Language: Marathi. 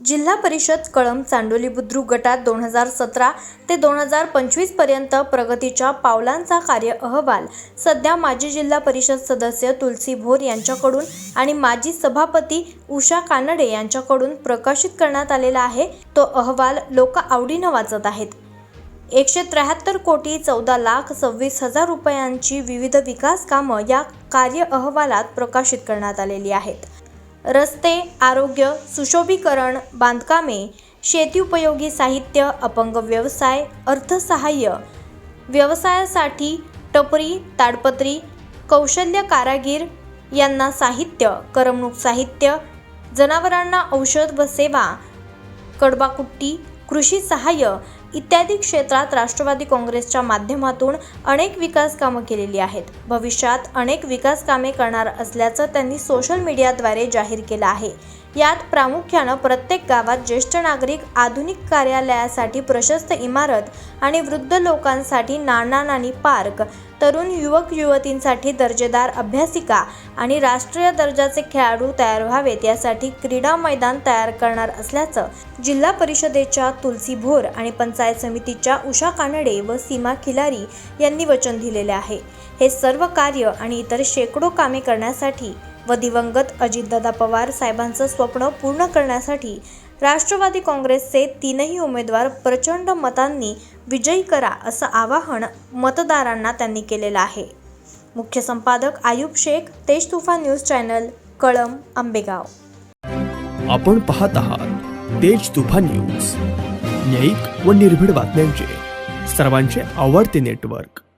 जिल्हा परिषद कळंब चांडोली बुद्रुक गटात 2017 ते 2025 पर्यंत प्रगतीच्या पावलांचा कार्य अहवाल सध्या माजी जिल्हा परिषद सदस्य तुलसी भोर यांच्याकडून आणि माजी सभापती उषा कानडे यांच्याकडून प्रकाशित करण्यात आलेला आहे। तो अहवाल लोक आवडीने वाचत आहेत। 173 कोटी 14,26,000 रुपयांची विविध विकास कामं या कार्य अहवालात प्रकाशित करण्यात आलेली आहेत। रस्ते, आरोग्य, सुशोभीकरण, बांधकामे, शेती उपयोगी साहित्य, अपंग व्यवसाय, अर्थसहाय्य, व्यवसायासाठी टपरी, ताडपत्री, कौशल्य कारागीर यांना साहित्य, करमणूक साहित्य, जनावरांना औषध व सेवा, कडबाकुट्टी, कृषी सहाय्य इत्यादी क्षेत्रात राष्ट्रवादी काँग्रेसच्या माध्यमातून अनेक विकास कामे केलेली आहेत। भविष्यात अनेक विकास कामे करणार असल्याचं त्यांनी सोशल मीडियाद्वारे जाहीर केलं आहे। यात प्रामुख्याने प्रत्येक गावात ज्येष्ठ नागरिक आधुनिक कार्यालयासाठी प्रशस्त इमारत आणि वृद्ध लोकांसाठी नाना-नानी पार्क, तरुण युवक युवतींसाठी दर्जेदार अभ्यासिका आणि राष्ट्रीय दर्जाचे खेळाडू तयार व्हावेत यासाठी क्रीडा मैदान तयार करणार असल्याचं जिल्हा परिषदेच्या तुलसी भोर आणि पंचायत समितीच्या उषा कानडे व सीमा खिलारी यांनी वचन दिलेले आहे। हे सर्व कार्य आणि इतर शेकडो कामे करण्यासाठी व दिवंगत अजितदादा पवार साहेबांचं स्वप्न पूर्ण करण्यासाठी राष्ट्रवादी काँग्रेसचे तीनही उमेदवार प्रचंड मतांनी विजयी करा असं आवाहन मतदारांना त्यांनी केलेलं आहे। मुख्य संपादक आयुब शेख, तेज तुफान न्यूज चॅनल, कळंब, आंबेगाव। आपण पाहत आहात तेज तुफान न्यूज, न्यायिक व निर्भीड बातम्यांचे सर्वांचे आवडते नेटवर्क।